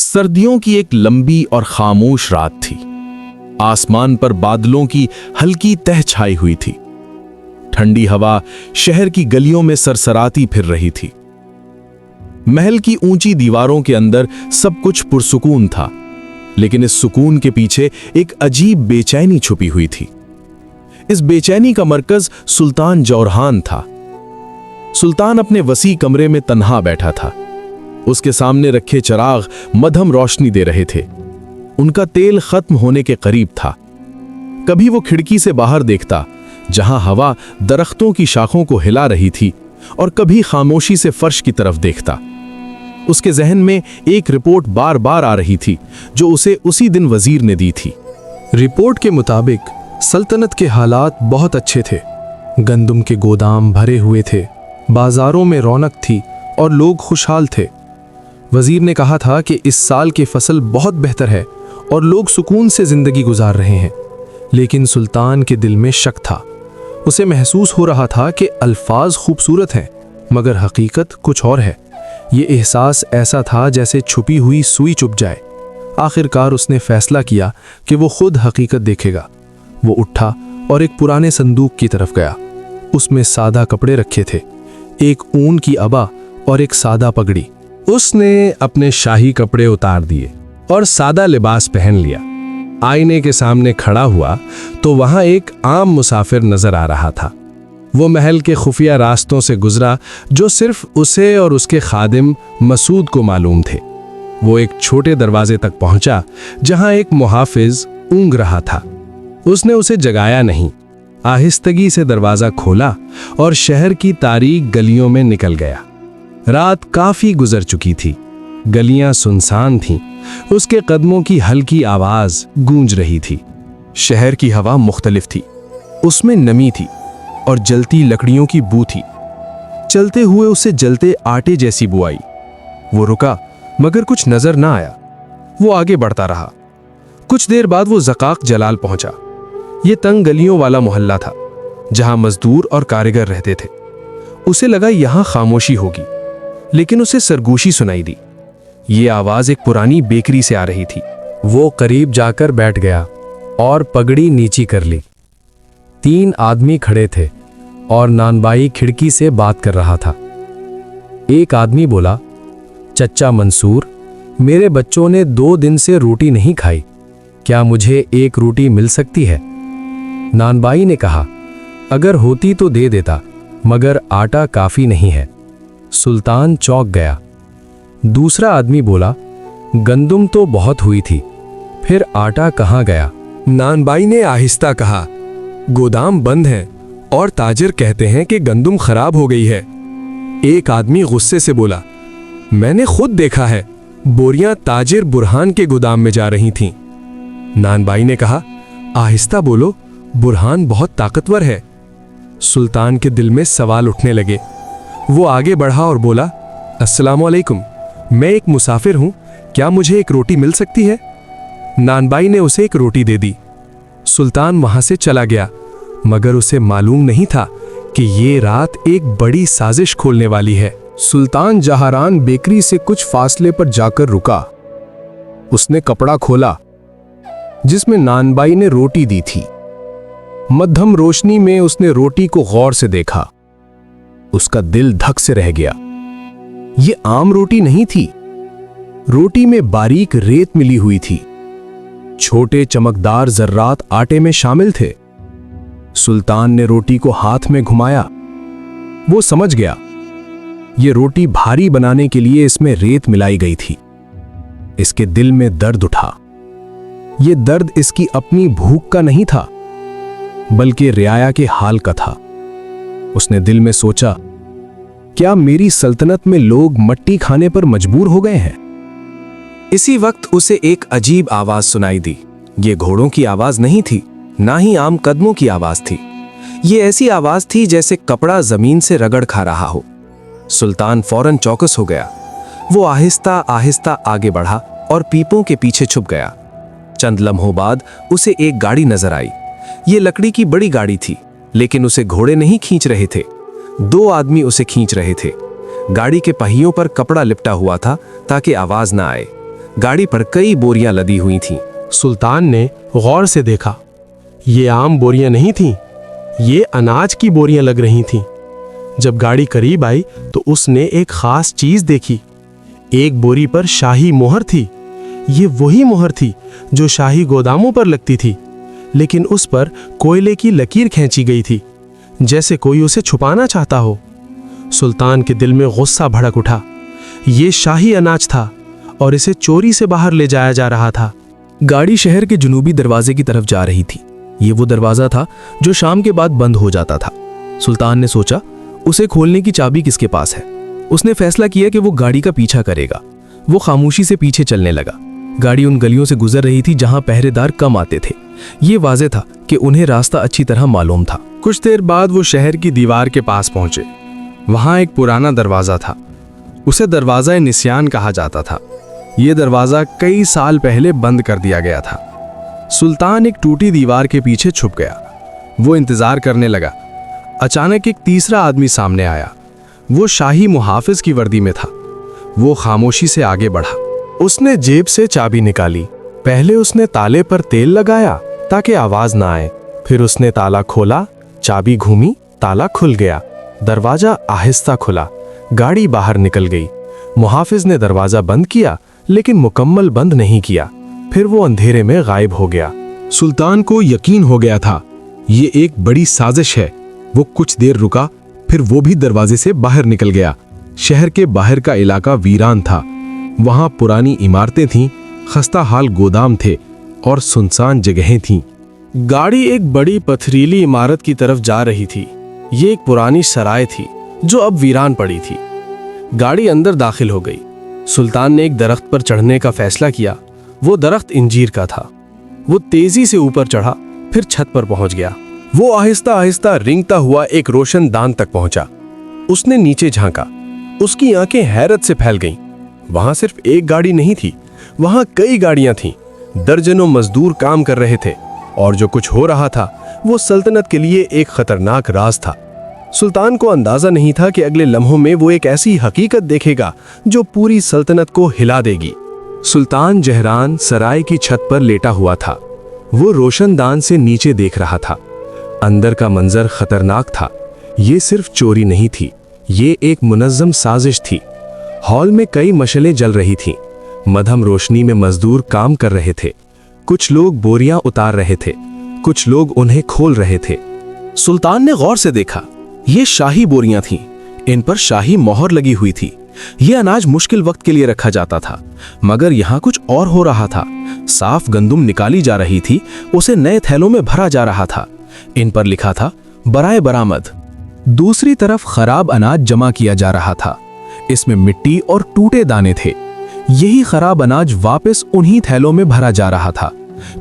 सर्दियों की एक लंबी और खामोश रात थी। आसमान पर बादलों की हल्की तह छाई हुई थी। ठंडी हवा शहर की गलियों में सरसराती फिर रही थी। महल की ऊंची दीवारों के अंदर सब कुछ पुरसुकून था, लेकिन इस सुकून के पीछे एक अजीब बेचैनी छुपी हुई थी। इस बेचैनी का मरकज सुल्तान जौरहान था। सुल्तान अपने वसी कमरे में तन्हा बैठा था। उसके सामने रखे चिराग मध्यम रोशनी दे रहे थे। उनका तेल खत्म होने के करीब था। कभी वो खिड़की से बाहर देखता, जहां हवा दरख्तों की शाखों को हिला रही थी, और कभी खामोशी से फर्श की तरफ देखता। उसके जहन में एक रिपोर्ट बार बार आ रही थी, जो उसे उसी दिन वजीर ने दी थी। रिपोर्ट के मुताबिक सल्तनत के हालात बहुत अच्छे थे। गंदम के गोदाम भरे हुए थे, बाजारों में रौनक थी और लोग खुशहाल थे। वजीर ने कहा था कि इस साल की फसल बहुत बेहतर है और लोग सुकून से जिंदगी गुजार रहे हैं। लेकिन सुल्तान के दिल में शक था। उसे महसूस हो रहा था कि अल्फाज खूबसूरत हैं, मगर हकीकत कुछ और है। ये एहसास ऐसा था जैसे छुपी हुई सुई चुभ जाए। आखिरकार उसने फैसला किया कि वो खुद हकीकत देखेगा। वो उठा और एक पुराने संदूक की तरफ गया। उसमें सादा कपड़े रखे थे, एक ऊन की अबा और एक सादा पगड़ी। उसने अपने शाही कपड़े उतार दिए और सादा लिबास पहन लिया। आईने के सामने खड़ा हुआ तो वहां एक आम मुसाफिर नजर आ रहा था। वो महल के खुफिया रास्तों से गुजरा जो सिर्फ उसे और उसके खादिम मसूद को मालूम थे। वो एक छोटे दरवाजे तक पहुंचा जहां एक मुहाफिज ऊँग रहा था। उसने उसे जगाया नहीं, आहिस्तगी से दरवाजा खोला और शहर की तारीक गलियों में निकल गया। रात काफी गुजर चुकी थी, गलियां सुनसान थीं। उसके कदमों की हल्की आवाज गूंज रही थी। शहर की हवा मुख्तलिफ थी। उसमें नमी थी और जलती लकड़ियों की बू थी। चलते हुए उसे जलते आटे जैसी बू आई। वो रुका, मगर कुछ नजर ना आया। वो आगे बढ़ता रहा। कुछ देर बाद वो ज़काक जलाल पहुंचा। ये तंग गलियों वाला मोहल्ला था, जहां मजदूर और कारीगर रहते थे। उसे लगा यहां खामोशी होगी, लेकिन उसे सरगोशी सुनाई दी। ये आवाज एक पुरानी बेकरी से आ रही थी। वो करीब जाकर बैठ गया और पगड़ी नीची कर ली। 3 आदमी खड़े थे और नानबाई खिड़की से बात कर रहा था। एक आदमी बोला, चच्चा मंसूर, मेरे बच्चों ने 2 दिन से रोटी नहीं खाई, क्या मुझे एक रोटी मिल सकती है? नानबाई ने कहा, अगर होती तो दे देता, मगर आटा काफी नहीं है। सुल्तान चौंक गया। दूसरा आदमी बोला, गंदम तो बहुत हुई थी, फिर आटा कहाँ गया? नानबाई ने आहिस्ता कहा, गोदाम बंद है और ताजिर कहते हैं कि गंदम खराब हो गई है। एक आदमी गुस्से से बोला, मैंने खुद देखा है, बोरियां ताजिर बुरहान के गोदाम में जा रही थीं। नानबाई ने कहा, आहिस्ता बोलो, बुरहान बहुत ताकतवर है। सुल्तान के दिल में सवाल उठने लगे। वो आगे बढ़ा और बोला, अस्सलाम वालेकुम, मैं एक मुसाफिर हूं, क्या मुझे एक रोटी मिल सकती है? नानबाई ने उसे एक रोटी दे दी। सुल्तान वहां से चला गया, मगर उसे मालूम नहीं था कि ये रात एक बड़ी साजिश खोलने वाली है। सुल्तान जहारान बेकरी से कुछ फासले पर जाकर रुका। उसने कपड़ा खोला जिसमें नानबाई ने रोटी दी थी। मध्यम रोशनी में उसने रोटी को गौर से देखा। उसका दिल धक से रह गया। ये आम रोटी नहीं थी। रोटी में बारीक रेत मिली हुई थी। छोटे चमकदार जर्रात आटे में शामिल थे। सुल्तान ने रोटी को हाथ में घुमाया। वो समझ गया, ये रोटी भारी बनाने के लिए इसमें रेत मिलाई गई थी। इसके दिल में दर्द उठा। ये दर्द इसकी अपनी भूख का नहीं था, बल्कि रियाया के हाल का था। उसने दिल में सोचा, क्या मेरी सल्तनत में लोग मट्टी खाने पर मजबूर हो गए हैं? इसी वक्त उसे एक अजीब आवाज सुनाई दी। ये घोड़ों की आवाज नहीं थी, ना ही आम कदमों की आवाज थी। ये ऐसी आवाज थी जैसे कपड़ा जमीन से रगड़ खा रहा हो। सुल्तान फौरन चौकस हो गया। वो आहिस्ता आहिस्ता आगे बढ़ा और पीपों के पीछे छुप गया। चंद लम्हों बाद उसे एक गाड़ी नजर आई। ये लकड़ी की बड़ी गाड़ी थी, लेकिन उसे घोड़े नहीं खींच रहे थे, 2 आदमी उसे खींच रहे थे। गाड़ी के पहियों पर कपड़ा लिपटा हुआ था ताकि आवाज ना आए। गाड़ी पर कई बोरियां लदी हुई थीं। सुल्तान ने गौर से देखा, ये आम बोरियां नहीं थीं, ये अनाज की बोरियां लग रही थीं। जब गाड़ी करीब आई तो उसने एक खास चीज देखी। एक बोरी पर शाही मोहर थी। ये वही मोहर थी जो शाही गोदामों पर लगती थी, लेकिन उस पर कोयले की लकीर खींची गई थी, जैसे कोई उसे छुपाना चाहता हो। सुल्तान के दिल में गुस्सा भड़क उठा। ये शाही अनाज था और इसे चोरी से बाहर ले जाया जा रहा था। गाड़ी शहर के जुनूबी दरवाजे की तरफ जा रही थी। ये वो दरवाजा था जो शाम के बाद बंद हो जाता था। सुल्तान ने सोचा, उसे खोलने की चाबी किसके पास है। उसने फैसला किया कि वो गाड़ी का पीछा करेगा। वो खामोशी से पीछे चलने लगा। गाड़ी उन गलियों से गुजर रही थी जहां पहरेदार कम आते थे। ये वाज़ेह था कि उन्हें रास्ता अच्छी तरह मालूम था। कुछ देर बाद वो शहर की दीवार के पास पहुंचे। वहां एक पुराना दरवाजा था। उसे दरवाजा निस्यान कहा जाता था। ये दरवाजा कई साल पहले बंद कर दिया गया था। सुल्तान एक टूटी दीवार के पीछे छुप गया। वो इंतजार करने लगा। अचानक एक तीसरा आदमी सामने आया। वो शाही मुहाफिज की वर्दी में था। वो खामोशी से आगे बढ़ा। उसने जेब से चाबी निकाली। पहले उसने ताले पर तेल लगाया ताकि आवाज ना आए। फिर उसने ताला खोला, चाबी घूमी, ताला खुल गया। दरवाजा आहिस्ता खुला। गाड़ी बाहर निकल गई। मुहाफिज ने दरवाजा बंद किया, लेकिन मुकम्मल बंद नहीं किया। फिर वो अंधेरे में गायब हो गया। सुल्तान को यकीन हो गया था, ये एक बड़ी साजिश है। वो कुछ देर रुका, फिर वो भी दरवाजे से बाहर निकल गया। शहर के बाहर का इलाका वीरान था। वहां पुरानी इमारतें थीं, खस्ता हाल गोदाम थे और सुनसान जगहें थीं। गाड़ी एक बड़ी पथरीली इमारत की तरफ जा रही थी। ये एक पुरानी सराय थी जो अब वीरान पड़ी थी। गाड़ी अंदर दाखिल हो गई। सुल्तान ने एक दरख्त पर चढ़ने का फैसला किया। वो दरख्त इंजीर का था। वो तेजी से ऊपर चढ़ा, फिर छत पर पहुंच गया। वो आहिस्ता आहिस्ता रिंगता हुआ एक रोशनदान तक पहुंचा। उसने नीचे झांका। उसकी आंखें हैरत से फैल गईं। वहां सिर्फ एक गाड़ी नहीं थी, वहां कई गाड़ियां थीं। दर्जनों मजदूर काम कर रहे थे और जो कुछ हो रहा था वो सल्तनत के लिए एक खतरनाक राज था। सुल्तान को अंदाजा नहीं था कि अगले लम्हों में वो एक ऐसी हकीकत देखेगा जो पूरी सल्तनत को हिला देगी। सुल्तान जहरान सराय की छत पर लेटा हुआ था। वो रोशनदान से नीचे देख रहा था। अंदर का मंजर खतरनाक था। ये सिर्फ चोरी नहीं थी, ये एक मुनज़्ज़म साजिश थी। हॉल में कई मशलें जल रही थीं। मध्यम रोशनी में मजदूर काम कर रहे थे। कुछ लोग बोरियां उतार रहे थे, कुछ लोग उन्हें खोल रहे थे। सुल्तान ने गौर से देखा, ये शाही बोरियां थीं। इन पर शाही मोहर लगी हुई थी। यह अनाज मुश्किल वक्त के लिए रखा जाता था, मगर यहाँ कुछ और हो रहा था। साफ गंदुम निकाली जा रही थी, उसे नए थैलों में भरा जा रहा था। इन पर लिखा था बराए बरामद। दूसरी तरफ खराब अनाज जमा किया जा रहा था। इसमें मिट्टी और टूटे दाने थे। यही खराब अनाज वापस उन्हीं थैलों में भरा जा रहा था,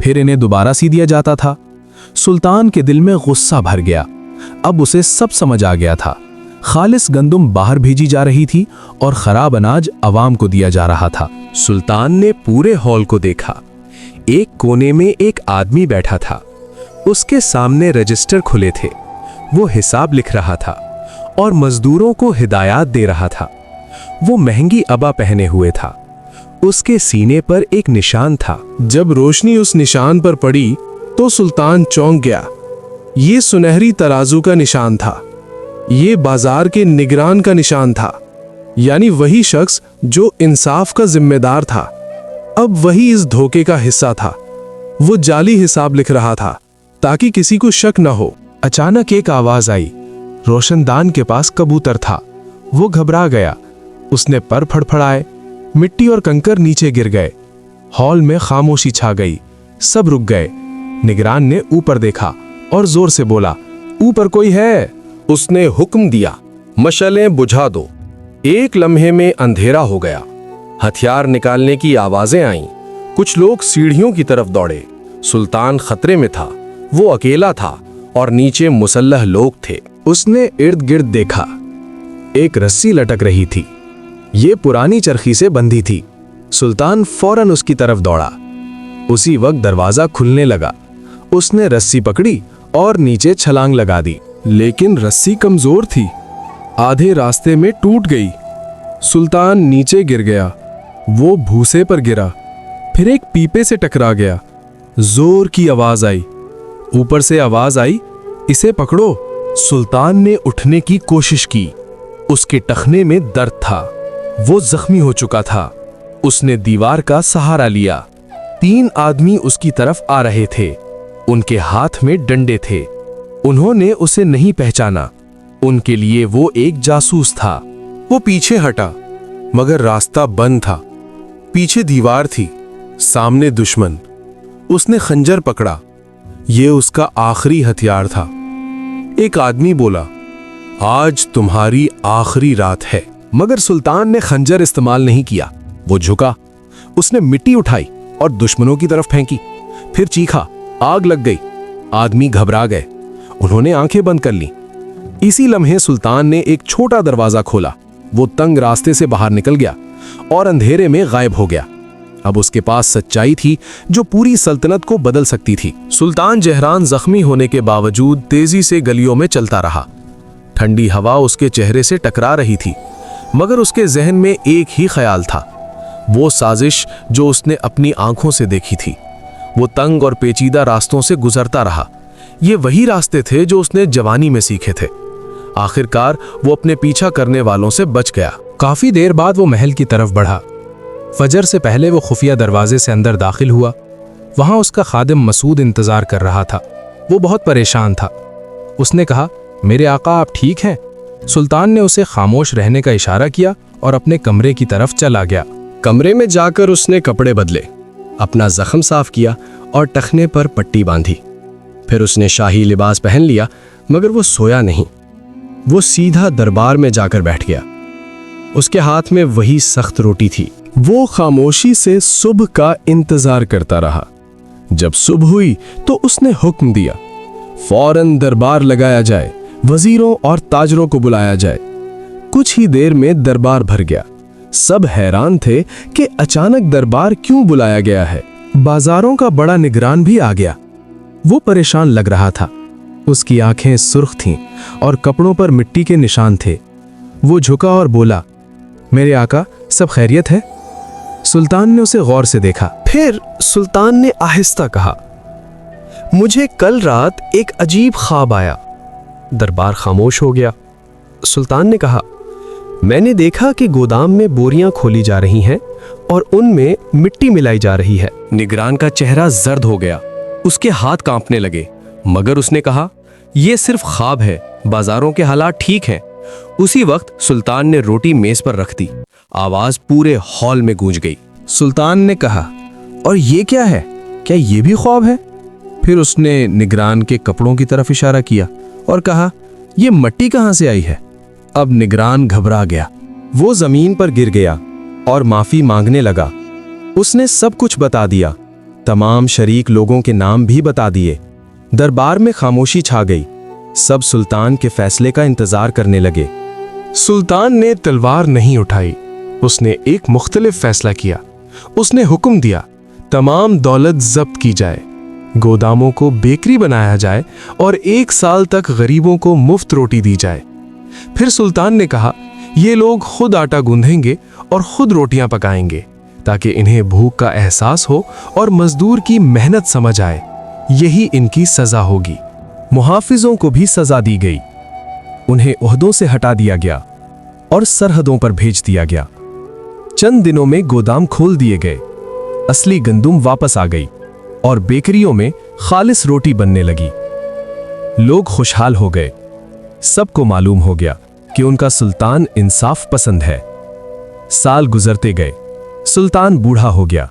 फिर इन्हें दोबारा सी दिया जाता था। सुल्तान के दिल में गुस्सा भर गया। अब उसे सब समझ आ गया था। खालिस गंदुम बाहर भेजी जा रही थी और खराब अनाज अवाम को दिया जा रहा था। सुल्तान ने पूरे हॉल को देखा। एक कोने में एक आदमी बैठा था। उसके सामने रजिस्टर खुले थे। वो हिसाब लिख रहा था और मजदूरों को हिदायत दे रहा था। वो महंगी अबा पहने हुए था। उसके सीने पर एक निशान था। जब रोशनी उस निशान पर पड़ी तो सुल्तान चौंक गया। ये सुनहरी तराजू का निशान था। ये बाजार के निगरान का निशान था, यानी वही शख्स जो इंसाफ का जिम्मेदार था, अब वही इस धोखे का हिस्सा था। वो जाली हिसाब लिख रहा था ताकि किसी को शक न हो। अचानक एक आवाज आई। रोशनदान के पास कबूतर था। वो घबरा गया। उसने पर फड़फड़ाए। मिट्टी और कंकर नीचे गिर गए। हॉल में खामोशी छा गई। सब रुक गए। निगरान ने ऊपर देखा और जोर से बोला, ऊपर कोई है? उसने हुक्म दिया, मशलें बुझा दो। एक लम्हे में अंधेरा हो गया। हथियार निकालने की आवाजें आईं। कुछ लोग सीढ़ियों की तरफ दौड़े। सुल्तान खतरे में था। वो अकेला था और नीचे मुसल्लह लोग थे। उसने इर्द गिर्द देखा। एक रस्सी लटक रही थी। ये पुरानी चरखी से बंधी थी। सुल्तान फौरन उसकी तरफ दौड़ा। उसी वक्त दरवाजा खुलने लगा। उसने रस्सी पकड़ी और नीचे छलांग लगा दी, लेकिन रस्सी कमजोर थी। आधे रास्ते में टूट गई। सुल्तान नीचे गिर गया। वो भूसे पर गिरा, फिर एक पीपे से टकरा गया। जोर की आवाज आई। ऊपर से आवाज आई, इसे पकड़ो। सुल्तान ने उठने की कोशिश की। उसके टखने में दर्द था, वो जख्मी हो चुका था। उसने दीवार का सहारा लिया। 3 आदमी उसकी तरफ आ रहे थे। उनके हाथ में डंडे थे। उन्होंने उसे नहीं पहचाना। उनके लिए वो एक जासूस था। वो पीछे हटा, मगर रास्ता बंद था। पीछे दीवार थी, सामने दुश्मन। उसने खंजर पकड़ा। ये उसका आखिरी हथियार था। एक आदमी बोला, आज तुम्हारी आखिरी रात है। मगर सुल्तान ने खंजर इस्तेमाल नहीं किया। वो झुका, उसने मिट्टी उठाई और दुश्मनों की तरफ फेंकी। फिर चीखा, आग लग गई। आदमी घबरा गए। उन्होंने आंखें बंद कर ली। इसी लम्हे सुल्तान ने एक छोटा दरवाजा खोला। वो तंग रास्ते से बाहर निकल गया और अंधेरे में गायब हो गया। अब उसके पास सच्चाई थी जो पूरी सल्तनत को बदल सकती थी। सुल्तान जहरान जख्मी होने के बावजूद तेजी से गलियों में चलता रहा। ठंडी हवा उसके चेहरे से टकरा रही थी, मगर उसके जहन में एक ही ख्याल था, वो साजिश जो उसने अपनी आंखों से देखी थी। वो तंग और पेचीदा रास्तों से गुजरता रहा। ये वही रास्ते थे जो उसने जवानी में सीखे थे। आखिरकार वो अपने पीछा करने वालों से बच गया। काफी देर बाद वो महल की तरफ बढ़ा। फजर से पहले वो खुफिया दरवाजे से अंदर दाखिल हुआ। वहां उसका खादिम मसूद इंतजार कर रहा था। वो बहुत परेशान था। उसने कहा, मेरे आका, आप ठीक हैं? सुल्तान ने उसे खामोश रहने का इशारा किया और अपने कमरे की तरफ चला गया। कमरे में जाकर उसने कपड़े बदले, अपना जख्म साफ किया और टखने पर पट्टी बांधी। फिर उसने शाही लिबास पहन लिया, मगर वो सोया नहीं। वो सीधा दरबार में जाकर बैठ गया। उसके हाथ में वही सख्त रोटी थी। वो खामोशी से सुबह का इंतजार करता रहा। जब सुबह हुई तो उसने हुक्म दिया, फौरन दरबार लगाया जाए, वजीरों और ताजरों को बुलाया जाए। कुछ ही देर में दरबार भर गया। सब हैरान थे कि अचानक दरबार क्यों बुलाया गया है। बाजारों का बड़ा निगरान भी आ गया। वो परेशान लग रहा था। उसकी आंखें सुर्ख थीं और कपड़ों पर मिट्टी के निशान थे। वो झुका और बोला, मेरे आका, सब खैरियत है? सुल्तान ने उसे गौर से देखा। फिर सुल्तान ने आहिस्ता कहा, मुझे कल रात एक अजीब ख्वाब आया। दरबार खामोश हो गया। सुल्तान ने कहा, मैंने देखा कि गोदाम में बोरियां खोली जा रही हैं और उनमें मिट्टी मिलाई जा रही है। निगरान का चेहरा जर्द हो गया। उसके हाथ कांपने लगे, मगर उसने कहा, यह सिर्फ ख्वाब है, बाजारों के हालात ठीक हैं। उसी वक्त सुल्तान ने रोटी मेज पर रख दी। आवाज पूरे हॉल में गूंज गई। सुल्तान ने कहा, और ये क्या है? क्या ये भी ख्वाब है? फिर उसने निगरान के कपड़ों की तरफ इशारा किया और कहा, ये मट्टी कहां से आई है? अब निगरान घबरा गया। वो जमीन पर गिर गया और माफी मांगने लगा। उसने सब कुछ बता दिया, तमाम शरीक लोगों के नाम भी बता दिए। दरबार में खामोशी छा गई। सब सुल्तान के फैसले का इंतजार करने लगे। सुल्तान ने तलवार नहीं उठाई। उसने एक मुख्तलिफ फैसला किया। उसने हुक्म दिया, तमाम दौलत जब्त की जाए, गोदामों को बेकरी बनाया जाए और 1 साल तक गरीबों को मुफ्त रोटी दी जाए। फिर सुल्तान ने कहा, ये लोग खुद आटा गूंधेंगे और खुद रोटियां पकाएंगे, ताकि इन्हें भूख का एहसास हो और मजदूर की मेहनत समझ आए। यही इनकी सजा होगी। मुहाफिजों को भी सजा दी गई। उन्हें ओहदों से हटा दिया गया और सरहदों पर भेज दिया गया। चंद दिनों में गोदाम खोल दिए गए। असली गंदुम वापस आ गई और बेकरियों में खालिस रोटी बनने लगी। लोग खुशहाल हो गए। सबको मालूम हो गया कि उनका सुल्तान इंसाफ पसंद है। साल गुजरते गए। सुल्तान बूढ़ा हो गया।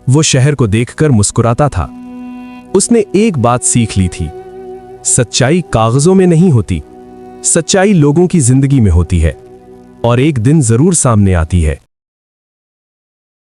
वो शहर को देखकर मुस्कुराता था। उसने एक बात सीख ली थी, सच्चाई कागजों में नहीं होती, सच्चाई लोगों की जिंदगी में होती है और एक दिन जरूर सामने आती है।